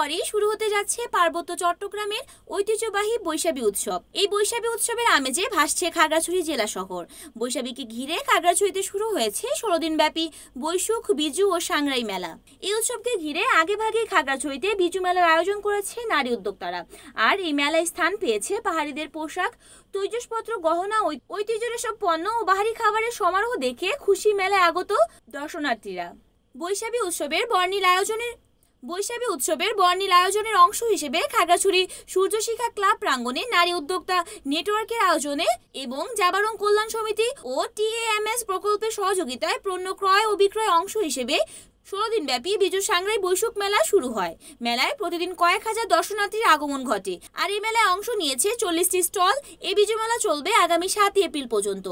পরেই শুরু হতে যাচ্ছে পার্বত্য চট্টগ্রামের ঐতিহ্যবাহী বৈশাখী উৎসব। এই বৈশাখী উৎসবের আমেজে ভাসছে খাগড়াছড়ি জেলা শহর। বৈশাখীকে ঘিরে খাগড়াছড়িতে শুরু হয়েছে 16 দিনব্যাপী বৈশুখ, বিজু ও সাংরাই মেলা। এই উৎসবকে ঘিরে আগেভাগে খাগড়াছড়িতে বিজু মেলার আয়োজন করেছে নারী উদ্যোক্তারা। আর এই মেলায় স্থান পেয়েছে পাহাড়িদের পোশাক, তৈজসপত্র, গহনা, ঐতিহ্যের সব পণ্য ও বাহারি খাবারের সমারোহ দেখে খুশি মেলায় আগত দর্শনার্থীরা। বৈশাখী উৎসবের বর্ণিল আয়োজনের অংশ হিসেবে খাগড়াছড়ি সূর্যশিখা ক্লাব প্রাঙ্গণে নারী উদ্যোক্তা নেটওয়ার্কের আয়োজনে এবং জাবারং কল্যাণ সমিতি ও TAMS প্রকল্পের সহযোগিতায় পণ্য ক্রয় ও বিক্রয় অংশ হিসেবে 16 দিনব্যাপী বিজু সাংরাই বৈশুখ মেলা শুরু হয়। মেলায় প্রতিদিন কয়েক হাজার দর্শনার্থীর আগমন ঘটে। আর এই মেলায় অংশ নিয়েছে 40টি স্টল। এই বিজু মেলা চলবে আগামী 7 এপ্রিল পর্যন্ত।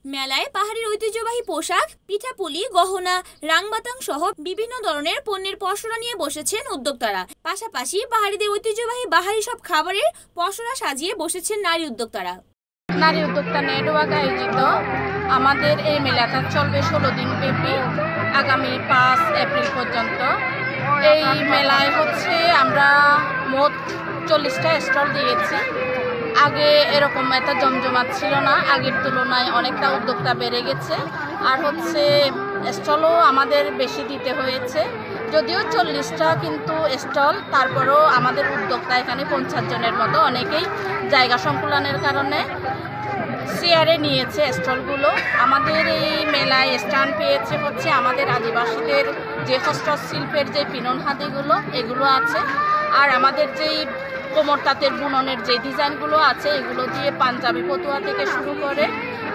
মেলায় পাহাড়ির ঐতিহ্যবাহী পোশাক, পিঠাপুলি, গহনা, রাংবাতাং সহ বিভিন্ন ধরনের পণ্যের পসরা নিয়ে বসেছেন উদ্যোক্তারা। পাশাপাশি পাহাড়িদের ঐতিহ্যবাহী বাহারি সব খাবারের পসরা সাজিয়ে বসেছেন নারী উদ্যোক্তারা। নারী উদ্যোক্তা নেটওয়ার্ক আয়োজিত আমাদের এই মেলাটা চলবে 16 দিন ব্যাপী, আগামী 5 এপ্রিল পর্যন্ত। এই মেলায় আমরা মোট 40টা স্টল দিয়েছি। আগে এরকম এত জমজমাট ছিল না, আগের তুলনায় অনেকটা উদ্যোক্তা বেড়ে গেছে। আর স্টলও আমাদের বেশি দিতে হয়েছে, যদিও 40টা কিন্তু স্টল, তারপরেও আমাদের উদ্যোক্তা এখানে 50 জনের মতো, অনেকেই জায়গা সংকুলনের কারণে শেয়ারে নিয়েছে স্টলগুলো। আমাদের এই মেলায় স্থান পেয়েছে আমাদের আদিবাসীদের যে হস্তশিল্পের যে পিনন হাতিগুলো, এগুলো আছে। আর আমাদের যেই কোমর তাঁতের বুননের যে ডিজাইনগুলো আছে, এগুলো দিয়ে পাঞ্জাবি পতুয়া থেকে শুরু করে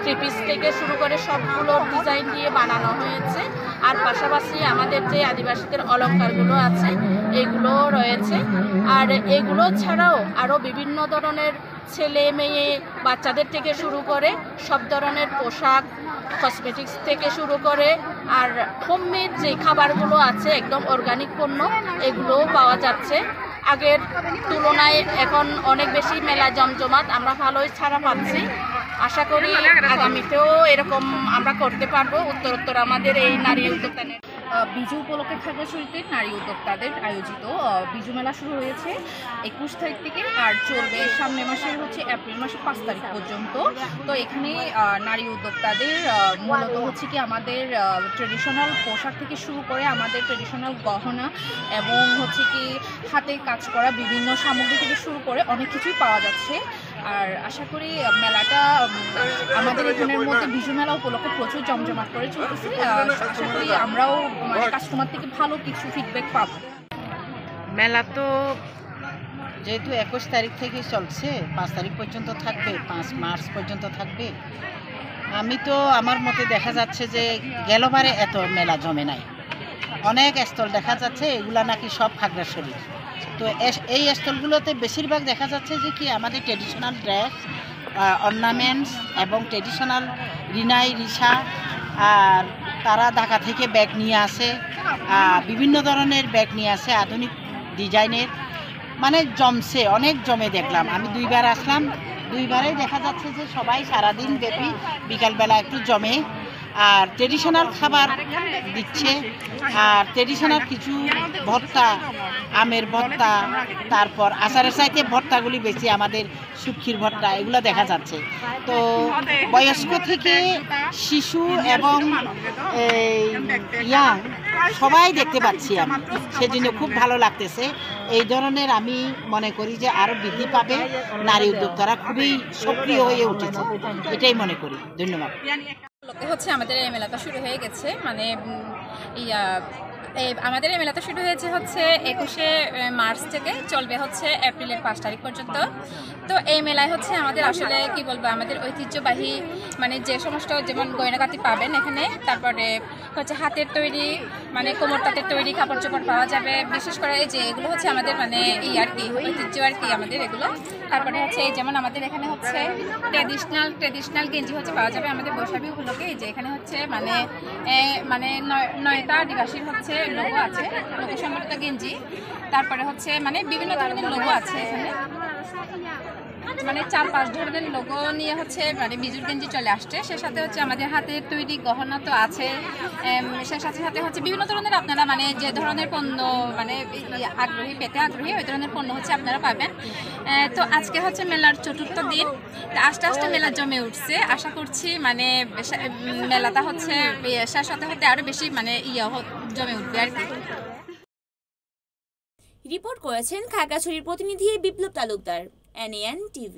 থ্রি পিস থেকে শুরু করে সবগুলোর ডিজাইন দিয়ে বানানো হয়েছে। আর পাশাপাশি আমাদের যে আদিবাসীদের অলংকারগুলো আছে, এগুলো রয়েছে। আর এগুলো ছাড়াও আরও বিভিন্ন ধরনের ছেলে মেয়ে বাচ্চাদের থেকে শুরু করে সব ধরনের পোশাক, কসমেটিক্স থেকে শুরু করে আর হোমমেড যে খাবারগুলো আছে, একদম অর্গানিক পণ্য, এগুলোও পাওয়া যাচ্ছে। আগের তুলনায় এখন অনেক বেশি মেলা জমজমাট, আমরা ভালোই ছাড়া পাচ্ছি। আশা করি আগামীতেও এরকম আমরা করতে পারবো। উত্তরোত্তর আমাদের এই নারী উদ্যোক্তা বিজু উপলক্ষে খাগড়াছড়িতে নারী উদ্যোক্তাদের আয়োজিত বিজু মেলা শুরু হয়েছে 21 তারিখ থেকে আর চলবে সামনের মাসের এপ্রিল মাসের 5 তারিখ পর্যন্ত। তো এখানে নারী উদ্যোক্তাদের মূলত আমাদের ট্রেডিশনাল পোশাক থেকে শুরু করে আমাদের ট্রেডিশনাল গহনা এবং হাতে কাজ করা বিভিন্ন সামগ্রী থেকে শুরু করে অনেক কিছুই পাওয়া যাচ্ছে। আর আশা করি মেলাটা আমাদের এখানের মধ্যে বিজু মেলা উপলক্ষে প্রচুর জমজমাট করে চলতেছে। আশা করি আমরাও কাস্টমার থেকে ভালো কিছু ফিডব্যাক পাবো। মেলা তো যেহেতু 21 তারিখ থেকে চলছে, 5 তারিখ পর্যন্ত থাকবে, 5 মার্চ পর্যন্ত থাকবে। আমি তো আমার মতে দেখা যাচ্ছে যে গেলবারে এত মেলা জমে নাই, অনেক স্টল দেখা যাচ্ছে, এগুলা নাকি সব খাগড়াছড়ি। তো এই স্টলগুলোতে বেশিরভাগ দেখা যাচ্ছে যে কি আমাদের ট্রেডিশনাল ড্রেস, অর্নামেন্টস এবং ট্রেডিশনাল রিনাই রিসা, আর তারা ঢাকা থেকে ব্যাগ নিয়ে আসে, বিভিন্ন ধরনের ব্যাগ নিয়ে আসে আধুনিক ডিজাইনের। মানে জমছে, অনেক জমে দেখলাম। আমি 2 বার আসলাম, 2 বারেই দেখা যাচ্ছে যে সবাই সারাদিন ব্যাপী বিকালবেলা একটু জমে। আর ট্রেডিশনাল খাবার দিচ্ছে, আর ট্রেডিশনাল কিছু ভর্তা, আমের ভর্তা, তারপর আচারের চাইতে ভর্তাগুলি বেশি, আমাদের শুটকির ভর্তা, এগুলো দেখা যাচ্ছে। তো বয়স্ক থেকে শিশু এবং ইয়াং সবাই দেখতে পাচ্ছি আমি, সেজন্য খুব ভালো লাগতেছে। এই ধরনের আমি মনে করি যে আরও বৃদ্ধি পাবে, নারী উদ্যোক্তারা খুবই সক্রিয় হয়ে উঠেছে, এটাই মনে করি। ধন্যবাদ। আমাদের এই মেলাটা শুরু হয়ে গেছে, আমাদের এই মেলাটা শুরু হয়েছে 21 মার্চ থেকে, চলবে এপ্রিলের 5 তারিখ পর্যন্ত। তো এই মেলায় আমাদের আসলে কি বলবো, আমাদের ঐতিহ্যবাহী যে সমস্ত যেমন গয়নাগাটি পাবেন এখানে, তারপরে হাতের তৈরি কোমর তাঁতের তৈরি কাপড় চোপড় পাওয়া যাবে। বিশেষ করে এই যে এগুলো আমাদের আর কি ঐতিহ্য আর কি আমাদের এগুলো। তারপরে এই যেমন আমাদের এখানে ট্রেডিশনাল গেঞ্জি পাওয়া যাবে আমাদের বৈশাখী উপলক্ষে। এই যে এখানে নয়টা আদিবাসীর লোগো আছে, লোগো সম্পর্কিত গেঞ্জি। তারপরে বিভিন্ন ধরনের লোগো আছে এখানে। মানে 4-5 ধরনের লোগো নিয়ে হচ্ছে মানে বিজুর গেঞ্জি চলে আসছে। সে সাথে হচ্ছে আমাদের হাতের তৈরি গহনা তো আছে, সে সাথে সাথে হচ্ছে বিভিন্ন ধরনের আপনারা মানে যে ধরনের পণ্য মানে আগ্রহী ওই ধরনের পণ্য হচ্ছে আপনারা পাবেন। তো আজকে হচ্ছে মেলার 4র্থ দিন, আস্তে আস্তে মেলা জমে উঠছে। আশা করছি মানে মেলাটা হচ্ছে শেষ হতে আরো বেশি মানে জমে উঠবে আর কি। রিপোর্ট করেছেন খাগড়াছড়ির প্রতিনিধি বিপ্লব তালুকদার, NAN TV।